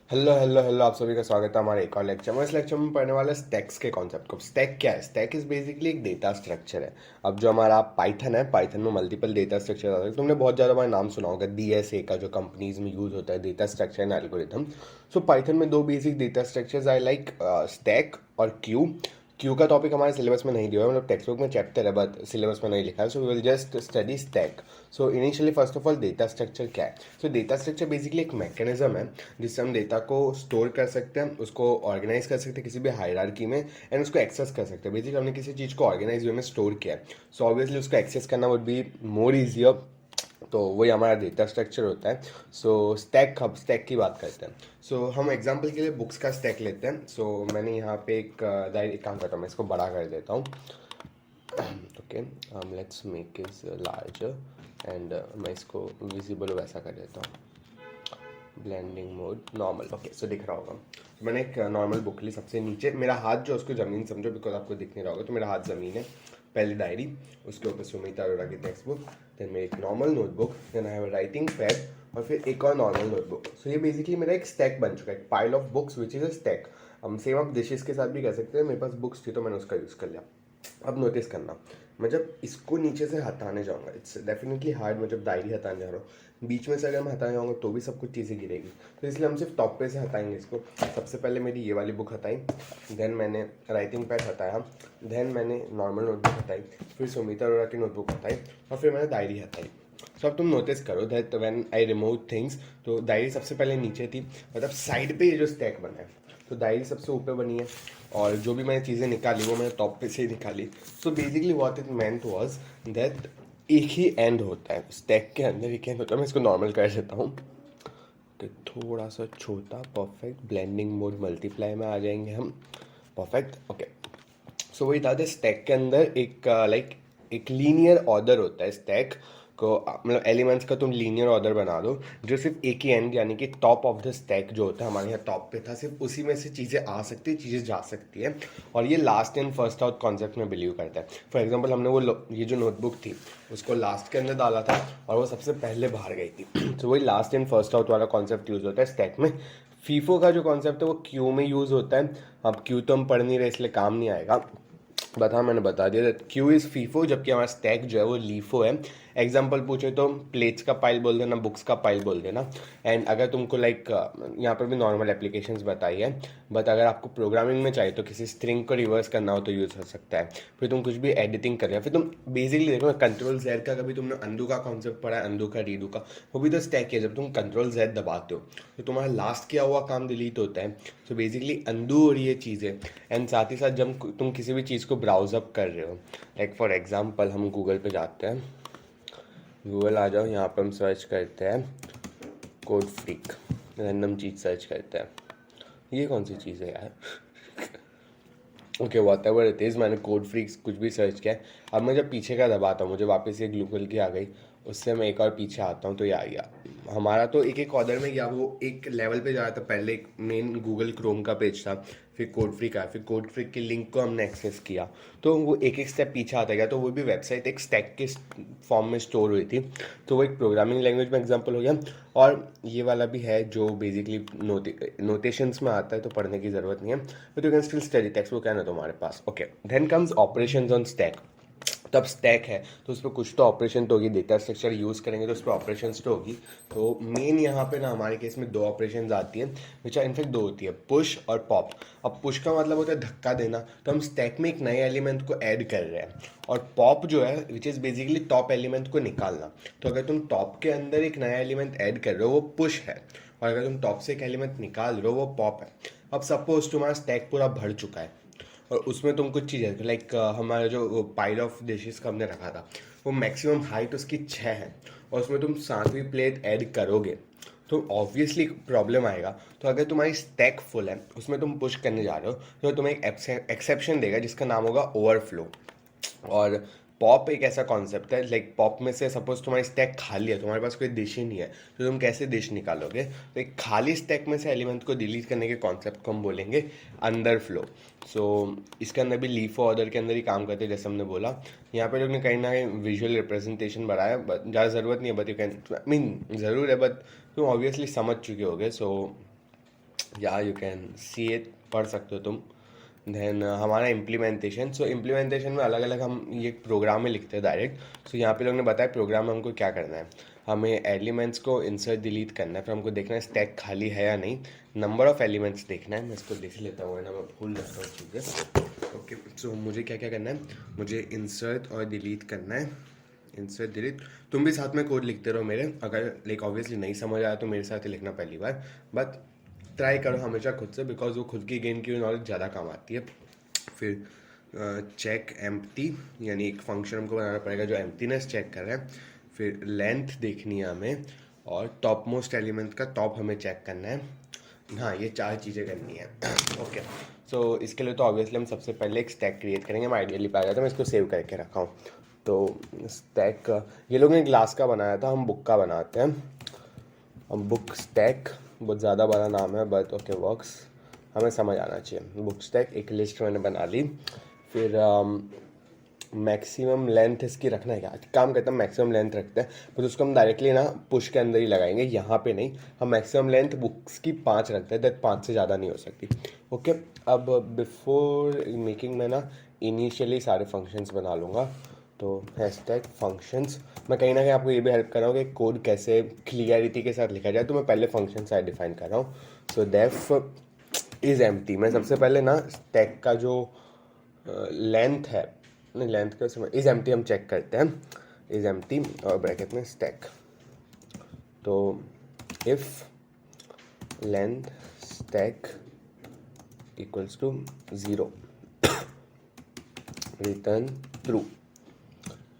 Hello hello hello, आप सभी का स्वागत है हमारे एक और लेक्चर में। इस लेक्चर में पढ़ने वाला स्टैक्स के कॉन्सेप्ट को। स्टैक क्या है? स्टैक इज बेसिकली एक डेटा स्ट्रक्चर है। अब जो हमारा पाइथन है, पाइथन में मल्टीपल डेटा स्ट्रक्चर आते हैं। तुमने बहुत ज़्यादा हमारा नाम सुना होगा डीएसए का, जो कंपनीज में यूज होता है, data structure and algorithm. So Python में दो basic data structures I like stack और क्यू। क्यू का टॉपिक हमारे सिलेबस में नहीं दिया है, मतलब टेक्स्ट बुक में चैप्टर है बट सिलेबस में नहीं लिखा है। So we will just study stack. So initially first of all data structure क्या है? सो डेटा स्ट्रक्चर बेसिकली एक मैकेनिज्म है जिससे हम डेटा को स्टोर कर सकते हैं, उसको ऑर्गेनाइज कर सकते हैं किसी भी हायरार्की में, एंड उसको एक्सेस कर सकते हैं। बेसिकली हमने किसी चीज़ को ऑर्गेनाइज वे में स्टोर किया है, सो ऑब्वियसली उसको एक्सेस करना वुड बी मोर ईजियर। तो वही हमारा डेटा स्ट्रक्चर होता है। सो स्टैक, अब स्टैक की बात करते हैं। सो हम एग्जांपल के लिए बुक्स का स्टैक लेते हैं। सो मैंने यहाँ पे एक काम करता हूँ, मैं इसको बड़ा कर देता हूँ। Okay, let's make is larger and मैं इसको विजिबल वैसा कर देता हूँ। Blending mode normal. ओके, सो दिख रहा होगा। तो मैंने एक नॉर्मल बुक ली। सबसे नीचे मेरा हाथ जो, उसको ज़मीन समझो बिकॉज आपको दिख नहीं रहा होगा, तो मेरा हाथ ज़मीन है। पहले डायरी, उसके ऊपर सुमिता अरोड़ा की टेक्स्ट बुक, देन मेरी एक normal notebook, then I have writing pad, और फिर एक और नॉर्मल नोटबुक। सो ये बेसिकली मेरा एक स्टैक बन चुका है, एक pile of books which is a stack. हम सेम आप डिशेस के साथ भी कर सकते हैं। मेरे पास बुक्स थी तो मैंने उसका यूज़ कर लिया। अब नोटिस करना, मैं जब इसको नीचे से हटाने जाऊंगा, इट्स डेफिनेटली हार्ड। मैं जब डायरी हटाने जा रहा हूँ, बीच में से अगर मैं हटाने जाऊँगा तो भी सब कुछ चीज़ें गिरेगी। तो इसलिए हम सिर्फ टॉप पे से हटाएंगे इसको। सबसे पहले मेरी ये वाली बुक हटाई, देन मैंने राइटिंग पैड हटाया, देन मैंने नॉर्मल नोटबुक हटाई, फिर सुमिता अरोड़ा की नोटबुक हटाई, और फिर मैंने डायरी हटाई। सो अब तुम नोटिस करो that when I remove things, तो डायरी सबसे पहले नीचे थी, मतलब साइड पे ये जो स्टैक बना है, तो डायरी सबसे ऊपर बनी है, और जो भी मैंने चीज़ें निकाली वो मैंने टॉप पे से ही निकाली। So basically what it meant was that एक ही एंड होता है स्टैक के अंदर, एक एंड होता है। मैं इसको नॉर्मल कर देता हूँ कि थोड़ा सा छोटा, परफेक्ट। ब्लेंडिंग मोड मल्टीप्लाई में आ जाएंगे हम। Perfect, okay. सो वही था, स्टैक के अंदर एक लाइक एक लीनियर ऑर्डर होता है स्टैक को, मतलब एलिमेंट्स का तुम लीनियर ऑर्डर बना दो, जो सिर्फ एक ही एंड यानी कि टॉप ऑफ द स्टैक जो होता है, हमारे यहाँ टॉप पे था, सिर्फ उसी में से चीज़ें आ सकती है, चीज़ें जा सकती है। और ये last in first out concept में बिलीव करता है। फॉर एग्जाम्पल, हमने ये जो नोटबुक थी उसको लास्ट के अंदर डाला था और वो सबसे पहले बाहर गई थी। तो वही लास्ट इन फर्स्ट आउट वाला कॉन्सेप्ट यूज होता है स्टैक में। फीफो का जो कॉन्सेप्ट है वो क्यू में यूज होता है। अब क्यू तो हम पढ़ नहीं रहे इसलिए काम नहीं आएगा, बता, मैंने बता दिया क्यू इज फीफो, जबकि हमारा स्टैक जो है वो लीफो है। एग्जाम्पल पूछे तो प्लेट्स का पाइल बोल देना, बुक्स का पाइल बोल देना। एंड अगर तुमको लाइक यहाँ पर भी नॉर्मल एप्लीकेशंस बताई है, बट अगर आपको प्रोग्रामिंग में चाहिए तो किसी स्ट्रिंग को रिवर्स करना हो तो यूज़ हो सकता है। फिर तुम कुछ भी एडिटिंग कर रहे हो, फिर तुम बेसिकली देखो कंट्रोल जेड का, कभी तुमने अंडू का कॉन्सेप्ट पढ़ा है, अंडू का, रीडू का, वो भी तो स्टैक है। जब तुम कंट्रोल जेड दबाते हो तो तुम्हारा लास्ट किया हुआ काम डिलीट होता है। तो बेसिकली अंडू हो रही है चीज़ें। एंड साथ ही साथ जब तुम किसी भी चीज़ को ब्राउज अप कर रहे हो, लाइक फॉर एग्जांपल हम गूगल पे जाते हैं, गूगल आ जाओ, यहाँ पे हम सर्च करते हैं कोड फ्रीक, रैंडम चीज़ सर्च करते हैं। ये कौन सी चीज़ है यार? Okay, what ever it is, मैंने कोड फ्रीक्स कुछ भी सर्च किया। अब मैं जब पीछे का दबाता हूँ, मुझे वापस ये गूगल की आ गई, उससे मैं एक और पीछे आता हूँ तो ये आ गया। हमारा तो एक एक ऑर्डर में गया, वो एक लेवल पे जा रहा था। पहले एक मेन गूगल क्रोम का पेज था, फिर कोड फ्रीक आया, फिर कोड फ्रीक की लिंक को हमने एक्सेस किया, तो वो एक एक स्टेप पीछे आता गया। तो वो भी वेबसाइट एक स्टैक के फॉर्म में स्टोर हुई थी। तो वो एक प्रोग्रामिंग लैंग्वेज में एग्जाम्पल हो गया। और ये वाला भी है जो बेसिकली नोटेशंस में आता है, तो पढ़ने की ज़रूरत नहीं है, but you can still study. Text book है ना तुम्हारे पास? Okay, then comes operations on stack. तब स्टैक है तो उस पर कुछ तो ऑपरेशन तो होगी, डेटा स्ट्रक्चर यूज़ करेंगे तो उस पर ऑपरेशन तो होगी। तो मेन यहाँ पे ना हमारे केस में दो ऑपरेशन आती है, विच आर इनफेक्ट दो होती है, पुश और पॉप। अब पुश का मतलब होता है धक्का देना, तो हम स्टैक में एक नए एलिमेंट को ऐड कर रहे हैं। और पॉप जो है which is basically top element को निकालना। तो अगर तुम टॉप के अंदर एक नया एलिमेंट ऐड कर रहे हो वो पुश है, और अगर तुम टॉप से एक एलिमेंट निकाल रहे हो वो पॉप है। अब सपोज तुम्हारा स्टैक पूरा भर चुका है और उसमें तुम कुछ चीज़ें लाइक हमारा जो पाइल ऑफ डिशेस का हमने रखा था, वो मैक्सिमम हाइट उसकी 6 है, और उसमें तुम 7वीं प्लेट ऐड करोगे तो ऑब्वियसली प्रॉब्लम आएगा। तो अगर तुम्हारी स्टैक फुल है, उसमें तुम पुश करने जा रहे हो, तो तुम्हें एक एक्सेप्शन देगा जिसका नाम होगा ओवरफ्लो। और पॉप एक ऐसा कॉन्सेप्ट है, लाइक पॉप में से सपोज तुम्हारी स्टैक खाली है, तुम्हारे पास कोई डिश ही नहीं है, तो तुम कैसे डिश निकालोगे? तो एक खाली स्टैक में से एलिमेंट को डिलीट करने के कॉन्सेप्ट को हम बोलेंगे अंडर फ्लो। सो इसके अंदर भी लीफो ऑर्डर के अंदर ही काम करते हैं, जैसे हमने बोला। यहाँ पे लोग ने कहीं ना कहीं विजुअल रिप्रेजेंटेशन बनाया, बट ज़्यादा ज़रूरत नहीं है, बट यू कैन मीन ज़रूर है, बट तुम ऑब्वियसली समझ चुके होगे। सो या यू कैन सी इट, पढ़ सकते हो तुम। देन हमारा इम्प्लीमेंटेशन, सो इम्प्लीमेंटेशन में अलग अलग हम ये प्रोग्राम में लिखते हैं डायरेक्ट। सो यहाँ पे लोग ने बताया प्रोग्राम में हमको क्या करना है, हमें एलिमेंट्स को इंसर्ट डिलीट करना है, फिर हमको देखना है स्टैक खाली है या नहीं, नंबर ऑफ एलिमेंट्स देखना है। मैं इसको देख लेता हूँ ना, मैं भूल जाता हूँ चीज़ें। ओके, सो मुझे क्या क्या करना है, मुझे इंसर्ट और डिलीट करना है, इंसर्ट डिलीट। तुम भी साथ में कोड लिखते रहो मेरे, अगर लाइक ऑब्वियसली नहीं समझ आया तो मेरे साथ ही लिखना पहली बार, बट ट्राई करो हमेशा खुद से, बिकॉज वो खुद की गेन की नॉलेज ज़्यादा काम आती है। फिर चेक एम्प्टी, यानी एक फंक्शन हमको बनाना पड़ेगा जो एम्प्टीनेस चेक कर रहा है। फिर लेंथ देखनी है हमें, और टॉप मोस्ट एलिमेंट का टॉप हमें चेक करना है। हाँ, ये 4 चीज़ें करनी है। ओके, सो इसके लिए तो ऑब्वियसली हम सबसे पहले एक स्टैक क्रिएट करेंगे। मैं आइडियली पाया था, मैं इसको सेव करके रखा हूँ। तो स्टैक ये लोगों ने ग्लास का बनाया था, हम बुक का बनाते हैं। हम बुक स्टैक, बहुत ज़्यादा बड़ा नाम है बट ओके वर्क्स, हमें समझ आना चाहिए। बुक स्टैक एक लिस्ट मैंने बना ली। फिर मैक्सिमम लेंथ इसकी रखना है, क्या काम करता है, मैक्सिमम लेंथ रखते हैं, पर उसको हम डायरेक्टली ना पुश के अंदर ही लगाएंगे, यहाँ पे नहीं। हम मैक्सिमम लेंथ बुक्स की 5 रखते हैं, दैट 5 से ज़्यादा नहीं हो सकती। ओके, अब बिफोर मेकिंग में ना इनिशियली सारे फंक्शंस बना लूँगा। तो हैशटैग फंक्शंस, मैं कहीं ना कहीं आपको ये भी हेल्प कर रहा हूँ कि कोड कैसे क्लियरिटी के साथ लिखा जाए, तो मैं पहले फंक्शन साइड डिफाइन कर रहा हूँ। सो डेफ इज़ एम्प्टी, मैं सबसे पहले ना स्टैक का जो लेंथ है, नहीं लेंथ का समय इज़ एम्प्टी हम चेक करते हैं, इज़ एम्प्टी और ब्रैकेट में स्टैक। तो if length stack equals to 0 return true,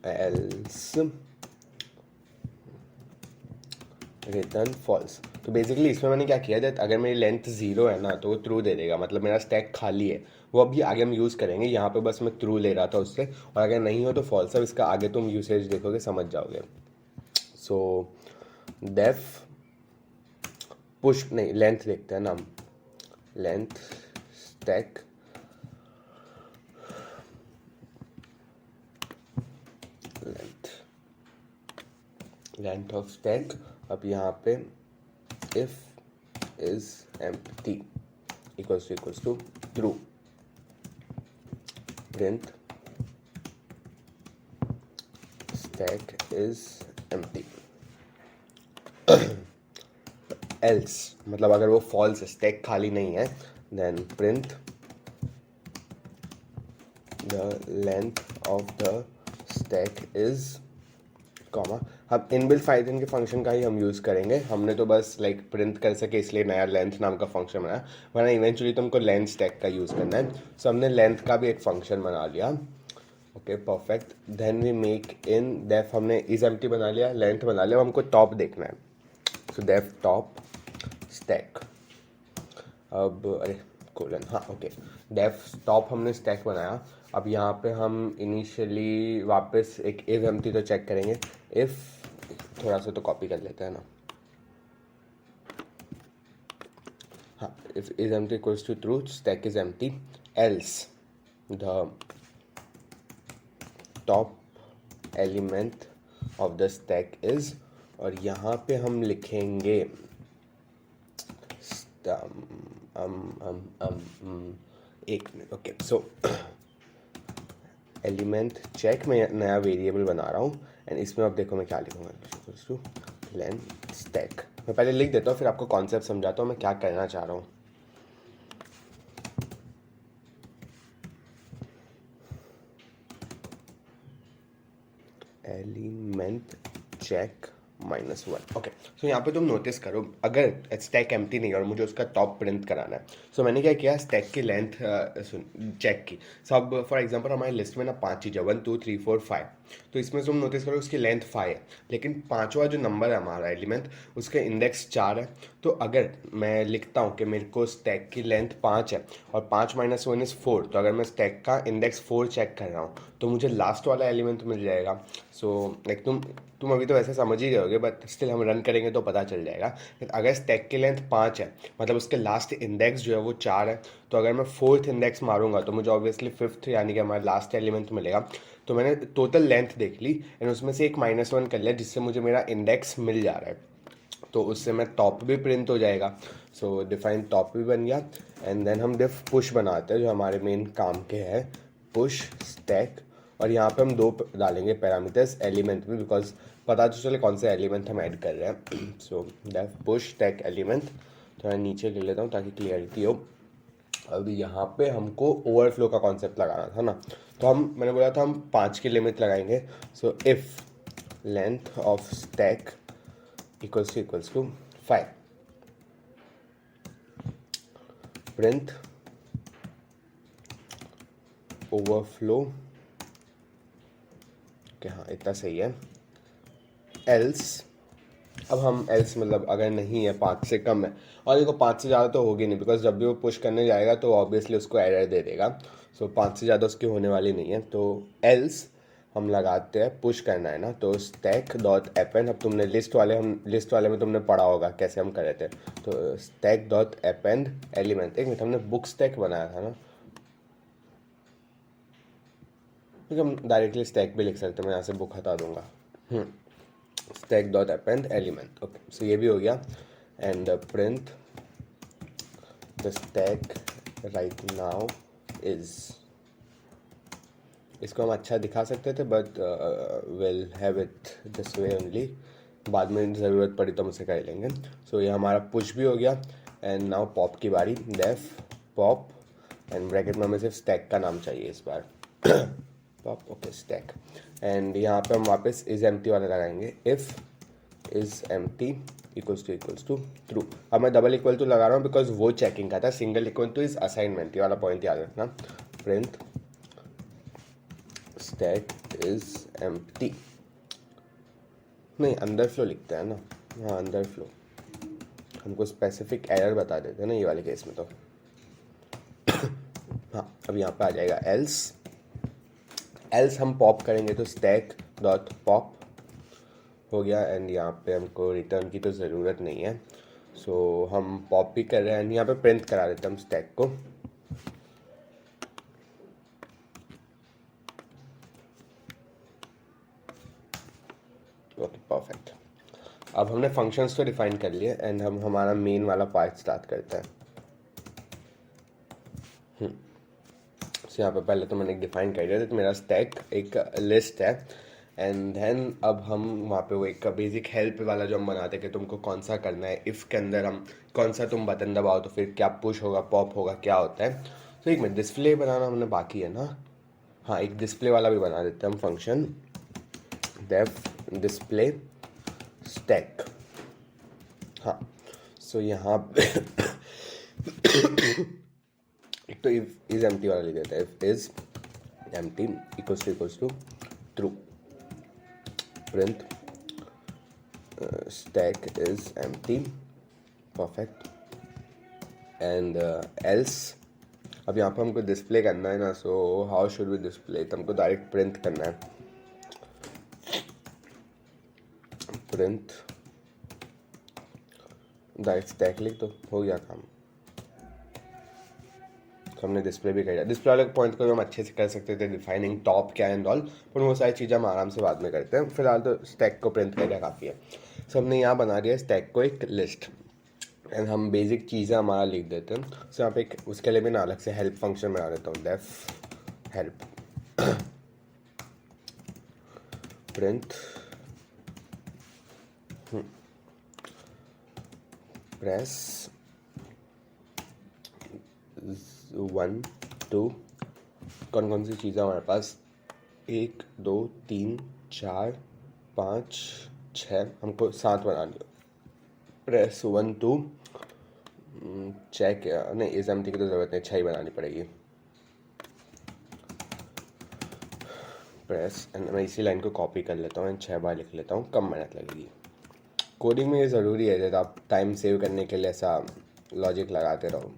else return false. तो बेसिकली इसमें मैंने क्या किया, दैट अगर मेरी लेंथ 0 है ना तो वो ट्रू दे देगा, मतलब मेरा स्टैक खाली है। वो अभी आगे हम यूज़ करेंगे, यहाँ पे बस मैं ट्रू ले रहा था उससे, और अगर नहीं हो तो फॉल्स। अब इसका आगे तुम यूसेज देखोगे समझ जाओगे। सो डेफ पुश, नहीं लेंथ देखते हैं ना हम, length stack length of stack. अब यहाँ पे if is empty equals to true, print stack is empty. Else मतलब अगर वो फॉल्स है, स्टैक खाली नहीं है, then print the length of the stack is comma. हम इनबिल्ट पाइथन के फंक्शन का ही हम यूज़ करेंगे, हमने तो बस लाइक प्रिंट कर सके इसलिए नया लेंथ नाम का फंक्शन बनाया, वरना इवेंचुअली तुमको लेंथ स्टैक का यूज़ करना है। सो हमने लेंथ का भी एक फंक्शन बना लिया। Okay perfect, then we make in def, हमने इज एम्प्टी बना लिया, लेंथ बना लिया, हमको टॉप देखना है। सो डेफ टॉप स्टैक, अब अरे कोलन, हाँ ओके, डेफ टॉप हमने स्टैक बनाया। अब यहाँ पे हम इनिशियली वापस एक इफ एम्प्टी तो चेक करेंगे। इफ थोड़ा सा तो कॉपी कर लेते हैं ना, हाँ, if is empty equals to true, stack is empty, else the top element of the stack is, और यहाँ पे हम लिखेंगे एक minute. Okay, so element check, मैं नया वेरिएबल बना रहा हूँ, एंड इसमें अब देखो मैं क्या लिखूँगा, लेंथ स्टैक। मैं पहले लिख देता हूँ, फिर आपको कॉन्सेप्ट समझाता हूँ मैं क्या करना चाह रहा हूँ। Element check -1। ओके, सो यहाँ पे तुम नोटिस करो, अगर स्टैक एम्प्टी नहीं है और मुझे उसका टॉप प्रिंट कराना है, सो मैंने क्या किया, स्टैक की लेंथ चेक की। सब फॉर एग्जांपल हमारी लिस्ट में ना 5 चीज़ें 1 2 3 4 5, तो इसमें तुम नोटिस करो उसकी लेंथ 5 है, लेकिन पांचवा जो नंबर है हमारा एलिमेंट, उसका इंडेक्स 4 है। तो अगर मैं लिखता हूँ कि मेरे को स्टैक की लेंथ 5 है और 5 - 1 इज़ 4, तो अगर मैं स्टैक का इंडेक्स 4 चेक कर रहा हूँ तो मुझे लास्ट वाला एलिमेंट मिल जाएगा। सो लाइक तुम अभी तो वैसे समझ ही गए होगे, बट स्टिल हम रन करेंगे तो पता चल जाएगा। अगर स्टैक की लेंथ 5 है, मतलब उसके लास्ट इंडेक्स जो है वो 4 है, तो अगर मैं 4th इंडेक्स मारूंगा तो मुझे ऑब्वियसली 5th यानी कि हमारा लास्ट एलिमेंट मिलेगा। तो मैंने टोटल लेंथ देख ली एंड उसमें से एक -1 कर लिया, जिससे मुझे मेरा इंडेक्स मिल जा रहा है। तो उससे मैं टॉप भी प्रिंट हो जाएगा। सो डिफाइन टॉप भी बन गया। एंड देन हम डिफ पुश बनाते हैं जो हमारे मेन काम के है, पुश स्टैक। और यहाँ पे हम दो डालेंगे पैरामीटर्स एलिमेंट भी, बिकॉज पता तो चले कौन से एलिमेंट हम ऐड कर रहे हैं। सो डेफ पुश स्टैक एलिमेंट, तो मैं नीचे ले लेता हूँ ताकि क्लियरिटी हो। अब यहाँ पे हमको ओवरफ्लो का कॉन्सेप्ट लगाना था ना, तो मैंने बोला था हम 5 की लिमिट लगाएंगे। So if length of stack equals to 5, print overflow के, हाँ इतना सही है। एल्स, अब हम एल्स मतलब अगर नहीं है 5 से कम है, और देखो 5 से ज़्यादा तो होगी नहीं, बिकॉज जब भी वो पुश करने जाएगा तो ऑब्वियसली उसको एरर दे देगा। सो 5 से ज़्यादा उसकी होने वाली नहीं है, तो एल्स हम लगाते हैं, पुश करना है ना, तो स्टैक डॉट अपेंड। अब तुमने लिस्ट वाले में तुमने पढ़ा होगा कैसे हम कर रहे थे। तो स्टैक डॉट अपेंड एलिमेंट, एक मिनट, हमने बुक स्टैक बनाया था ना, क्योंकि हम डायरेक्टली स्टैक भी लिख सकते हैं, मैं यहाँ से बुक हटा दूंगा। Stack dot append element, okay, so ये भी हो गया। And print the stack right now is, इसको हम अच्छा दिखा सकते थे but will have it this way only, बाद में ज़रूरत पड़ी तो हम उसे कर लेंगे। सो ये हमारा पुश भी हो गया। एंड नाउ पॉप की बारी, डेफ पॉप, एंड ब्रैकेट में हमें सिर्फ स्टैक का नाम चाहिए इस बार। Pop, okay, stack. एंड यहाँ पे हम वापस इज एम्प्टी वाला लगाएंगे, if is empty equals to true. अब मैं डबल इक्वल टू लगा रहा हूँ बिकॉज वो चेकिंग का था, single equal two is assignment, ये वाला पॉइंट याद रखना। प्रिंट स्टैक इज एम्प्टी, नहीं अंडर फ्लो लिखते हैं ना, हाँ अंडर फ्लो, हमको स्पेसिफिक एरर बता देते हैं ना ये वाले केस में तो। हाँ, अब यहाँ पे आ जाएगा एल्स, एल्स हम पॉप करेंगे तो स्टैक डॉट पॉप हो गया। एंड यहाँ पे हमको रिटर्न की तो ज़रूरत नहीं है, सो हम पॉप भी कर रहे हैं। एंड यहाँ पे प्रिंट करा देते हैं हम स्टैक को। Okay, perfect. अब हमने फंक्शंस तो डिफाइन कर लिए एंड हम हमारा मेन वाला पार्ट स्टार्ट करते हैं। यहाँ पे पहले तो मैंने डिफाइन कर दिया था, तो मेरा स्टैक एक लिस्ट है। एंड देन अब हम वहाँ पे वो एक बेसिक हेल्प वाला जो हम बनाते हैं कि तुमको कौन सा करना है, इफ़ के अंदर हम कौन सा तुम बटन दबाओ तो फिर क्या पुश होगा, पॉप होगा, क्या होता है। तो एक मिनट, डिस्प्ले बनाना हमने बाकी है ना, हाँ एक डिस्प्ले वाला भी बना देते हैं हम फंक्शन, डेफ डिस्प्ले स्टैक। हाँ, सो यहाँ एक तो इज एम्प्टी वाला लिख देता है, if is empty equals to true, print stack is empty, perfect. And else, अब यहाँ पर हमको डिस्प्ले करना है ना, so how should we display, तो हमको डायरेक्ट प्रिंट करना है, प्रिंट डायरेक्ट स्टैक लिख तो हो गया काम। तो हमने डिस्प्ले भी किया, डिस्प्ले वाले पॉइंट को हम अच्छे से कर सकते थे, डिफाइनिंग टॉप क्या एंड ऑल, पर वो सारी चीज़ें हम आराम से बाद में करते हैं, फिलहाल तो स्टैक को प्रिंट करना काफ़ी है। सो हमने यहाँ बना दिया स्टैक को एक लिस्ट, एंड हम बेसिक चीज़ें हमारा लिख देते हैं। सो यहाँ पे एक उसके लिए भी ना अलग से हेल्प फंक्शन बना देता हूँ, डेफ हेल्प, प्रिंट प्रेस 1 2, कौन कौन सी चीज़ें हमारे पास, 1 2 3 4 5 6, हमको 7 बनानी हो। प्रेस 1 2, चेक, नहीं इस एम्प्टी की तो ज़रूरत नहीं, 6 ही बनानी पड़ेगी। प्रेस, एंड मैं इसी लाइन को कॉपी कर लेता हूँ एंड 6 बार लिख लेता हूँ, कम मेहनत लगेगी। कोडिंग में ये ज़रूरी है जब आप टाइम सेव करने के लिए ऐसा लॉजिक लगाते रहो।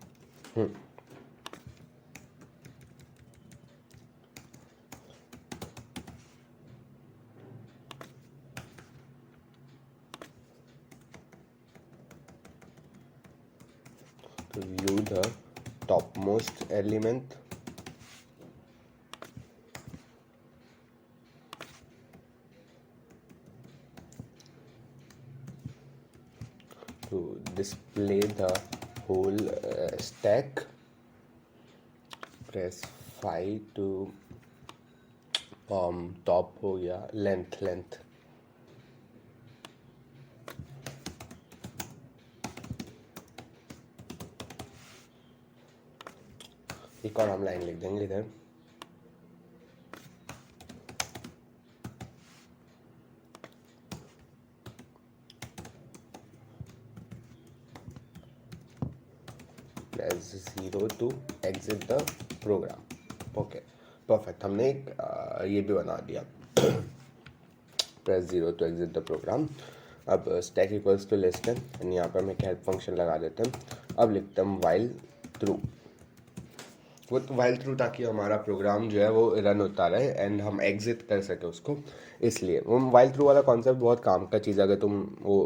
to view the topmost element, display the whole stack, press 5 to top हो गया, लेंथ एक और हम लाइन लिख देंगे इधर, press 0 to exit the program. Okay perfect, हमने एक ये भी बना दिया, press 0 to exit the program. अब stack equals to less than, and यहाँ पर हम एक हेल्प फंक्शन लगा देते हैं। अब लिखते हैं वाइल थ्रू, वो वाइल थ्रू, ताकि हमारा प्रोग्राम जो है वो रन होता रहे एंड हम एग्जिट कर सके उसको। इसलिए वो वाइल थ्रू वाला कॉन्सेप्ट बहुत काम का चीज़ है। अगर तुम वो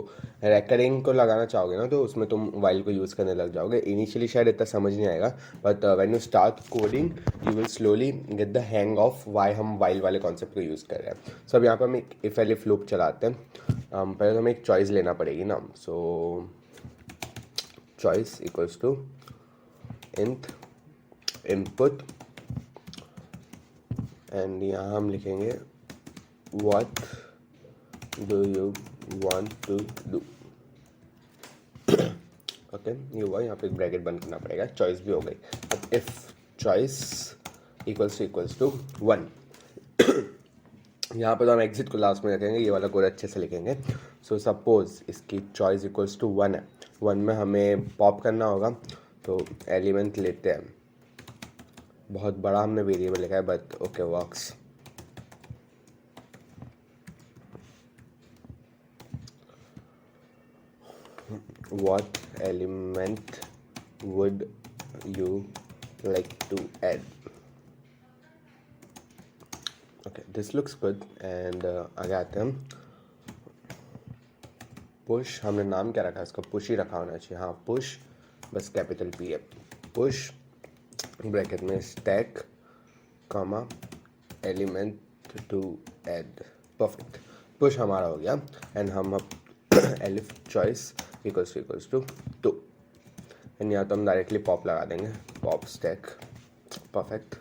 रेकरिंग को लगाना चाहोगे ना, तो उसमें तुम वाइल को यूज़ करने लग जाओगे। इनिशियली शायद इतना समझ नहीं आएगा, but when you start coding you will slowly get the hang of why हम वाइल वाले कॉन्सेप्ट को यूज़ कर रहे हैं। सो अब यहाँ पर हम एक इफ एल इफ लूप चलाते हैं। पहले तो हमें एक चॉइस लेना पड़ेगी ना, so choice equals to int input, and यहाँ हम लिखेंगे what do you want to do. Okay ये हुआ, यहाँ पे एक ब्रैकेट बंद करना पड़ेगा, चॉइस भी हो गई। अब इफ चॉइस इक्वल्स टू 1, यहाँ पर तो हम एग्जिट को लास्ट में रखेंगे, ये वाला कोड अच्छे से लिखेंगे। सो सपोज इसकी चॉइस इक्वल्स टू 1 है, 1 में हमें पॉप करना होगा, तो एलिमेंट लेते हैं, बहुत बड़ा हमने वेरिएबल लिखा है but okay works. What element would you like to add? Okay, this looks good, and आगे आते हैं हम। पुश, हमने नाम क्या रखा, इसका पुश ही रखा होना चाहिए। हाँ पुश, बस कैपिटल P है। पुश ब्रैकेट में stack comma element to add, perfect, push हमारा हो गया। एंड हम अब elif choice equals to 2, and यहाँ तो हम डायरेक्टली पॉप लगा देंगे, पॉप स्टैक, परफेक्ट।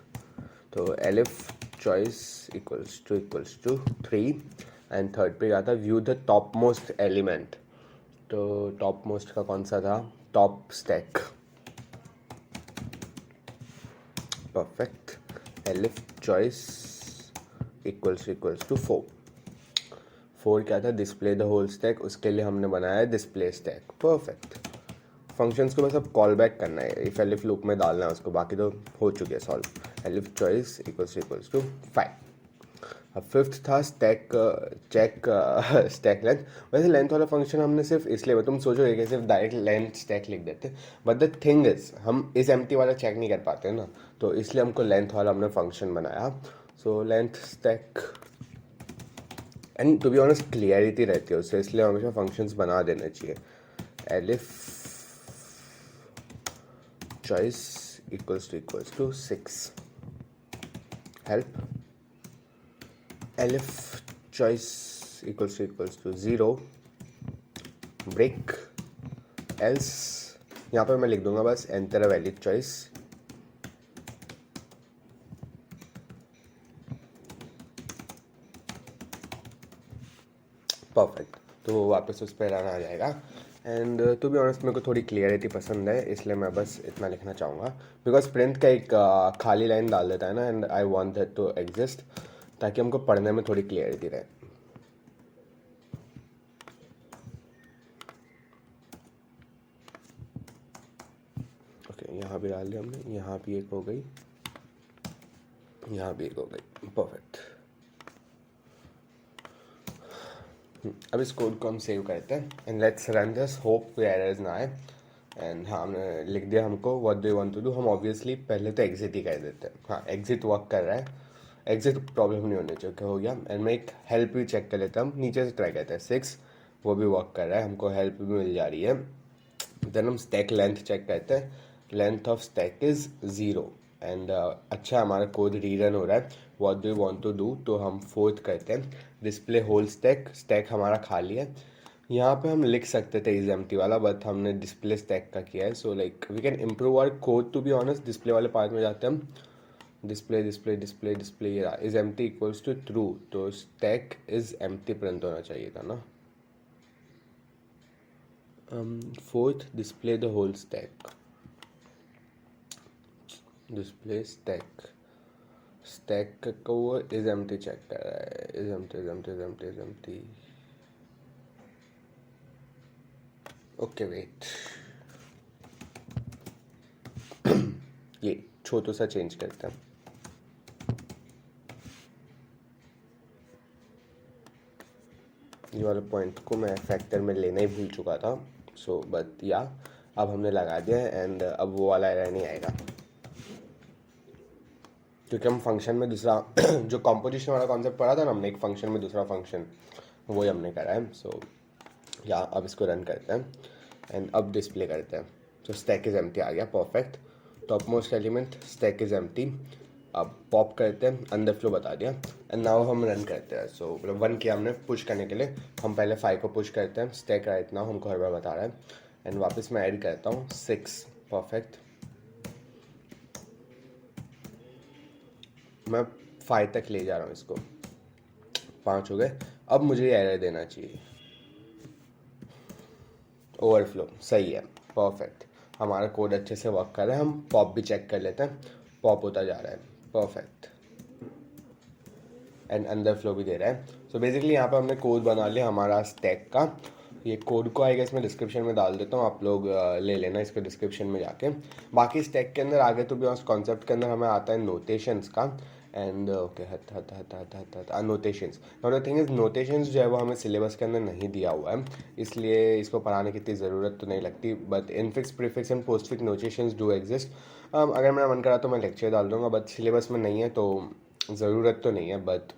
तो elif choice equals to 3, and third पे आता view the top most element. तो टॉप मोस्ट का कौन सा था, top stack, perfect. Elif choice equals to 4 क्या था, डिस्प्ले द होल स्टैक, उसके लिए हमने बनाया है डिस्प्ले स्टैक, परफेक्ट। फंक्शंस को बस अब कॉल बैक करना है, इफ एलिफ लूप में डालना है उसको, बाकी तो हो चुके हैं solve. Elif choice equals to 5। अब फिफ्थ था स्टैक चेक स्टैक लेंथ। वैसे लेंथ वाला फंक्शन हमने सिर्फ इसलिए, तुम सोचोगे कि सिर्फ डायरेक्ट लेंथ स्टैक लिख देते, बट द थिंग इज हम इस एम्प्टी वाला चेक नहीं कर पाते ना, तो इसलिए हमको लेंथ वाला हमने फंक्शन बनाया। So length stack, and to be honest clarity रहती है उससे, इसलिए हमेशा फंक्शंस बना देने चाहिए। Elif choice equals to 6, help elif choice equals to 0, break else, यहाँ पर मैं लिख दूंगा बस enter a valid choice, perfect. तो वो वापस उस पर रन आ जाएगा। एंड टू बी ऑनेस्ट मेरे को थोड़ी क्लियरिटी पसंद है, इसलिए मैं बस इतना लिखना चाहूँगा, बिकॉज प्रिंट का एक खाली लाइन डाल देता है ना, and I want that to exist, ताकि हमको पढ़ने में थोड़ी क्लियरिटी रहे। ओके यहाँ भी डाल दिया हमने, यहाँ भी एक हो गई, यहाँ भी एक हो गई, परफेक्ट। अब इस कोड को हम सेव करते हैं and let's run this, hope कोई एरर्स ना आए। एंड हाँ हमने लिख दिया हमको what do you want to do, हम ऑब्वियसली पहले तो एग्जिट ही कर देते हैं। हाँ एग्जिट वर्क कर रहा है, एग्जिट प्रॉब्लम नहीं होनी चाहिए, हो गया। एंड मैं एक हेल्प भी चेक कर लेता हूँ, नीचे से ट्राई करते हैं 6, वो भी वर्क कर रहा है, हमको हेल्प भी मिल जा रही है। देन हम स्टैक लेंथ चेक करते हैं, length of stack is 0, and अच्छा हमारा कोड रीरन हो रहा है। What do you want to do, तो हम 4th करते हैं, डिस्प्ले होल स्टैक, स्टैक हमारा खाली है, यहाँ पे हम लिख सकते थे इज एम्प्टी वाला, बट हमने डिस्प्ले स्टैक का किया है. So like we can improve our code to be honest. Display वाले पार्ट में जाते हैं हम. डिस्प्ले डिस्प्ले डिस्प्ले डिस्प्ले ये is empty equals to true, तो स्टैक इज एम्प्टी प्रिंट होना चाहिए था ना. Fourth, display the whole stack. Display stack. Stack को वो इज एम्प्टी चेक कर रहा है. Is empty is empty is empty is empty. Okay wait. ये छोटू सा चेंज करते हैं. ये वाले पॉइंट को मैं फैक्टर में लेना ही भूल चुका था. सो बट या अब हमने लगा दिया है एंड अब वो वाला एरर नहीं आएगा, क्योंकि हम फंक्शन में दूसरा जो कॉम्पोजिशन वाला कॉन्सेप्ट पढ़ा था ना हमने, एक फंक्शन में दूसरा फंक्शन, वही हमने करा है. सो या अब इसको रन करते हैं एंड अब डिस्प्ले करते हैं. सो स्टैक इज एम्प्टी आ गया. Perfect. Top most element stack is empty. अब पॉप करते हैं, अंदर फ्लो बता दिया एंड नाउ हम रन करते हैं. सो मतलब 1 किया हमने पुश करने के लिए. हम पहले 5 को पुश करते हैं. स्टैक राइट नाउ हमको हर बार बता रहा है एंड वापस मैं ऐड करता हूँ 6. परफेक्ट. मैं 5 तक ले जा रहा हूँ इसको. 5 हो गए. अब मुझे ये एरर देना चाहिए. ओवरफ्लो सही है. परफेक्ट. हमारा कोड अच्छे से वर्क कर रहा है. हम पॉप भी चेक कर लेते हैं. पॉप होता जा रहा है. परफेक्ट. एंड अंदर फ्लो भी दे रहा है. सो बेसिकली यहाँ पे हमने कोड बना लिया हमारा स्टैक का. ये कोड को आई गेस मैं डिस्क्रिप्शन में डाल देता हूँ, आप लोग ले लेना इसको डिस्क्रिप्शन में जाके. बाकी स्टैक के अंदर आगे तो भी उस कॉन्सेप्ट के अंदर हमें आता है नोटेशंस का. And okay notations. Now the thing is notations जो है वो हमें सिलेबस के अंदर नहीं दिया हुआ है, इसलिए इसको पढ़ाने की इतनी ज़रूरत तो नहीं लगती. But infix, prefix and postfix notations do exist. अगर मेरा मन करा तो मैं लेक्चर डाल दूंगा, बट सिलेबस में नहीं है तो ज़रूरत तो नहीं है. बट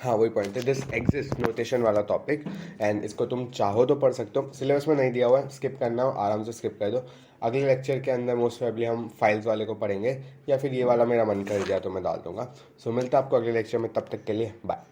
हाँ वही पॉइंट है, दिस एग्जिस्ट नोटेशन वाला टॉपिक एंड इसको तुम चाहो तो पढ़ सकते हो. सिलेबस में नहीं दिया हुआ है, स्किप करना हो आराम से स्किप कर दो. अगले लेक्चर के अंदर मोस्ट प्रोबेबली हम फाइल्स वाले को पढ़ेंगे, या फिर ये वाला मेरा मन कर दिया तो मैं डाल दूंगा. सो मिलता है आपको अगले लेक्चर में. तब तक के लिए बाय.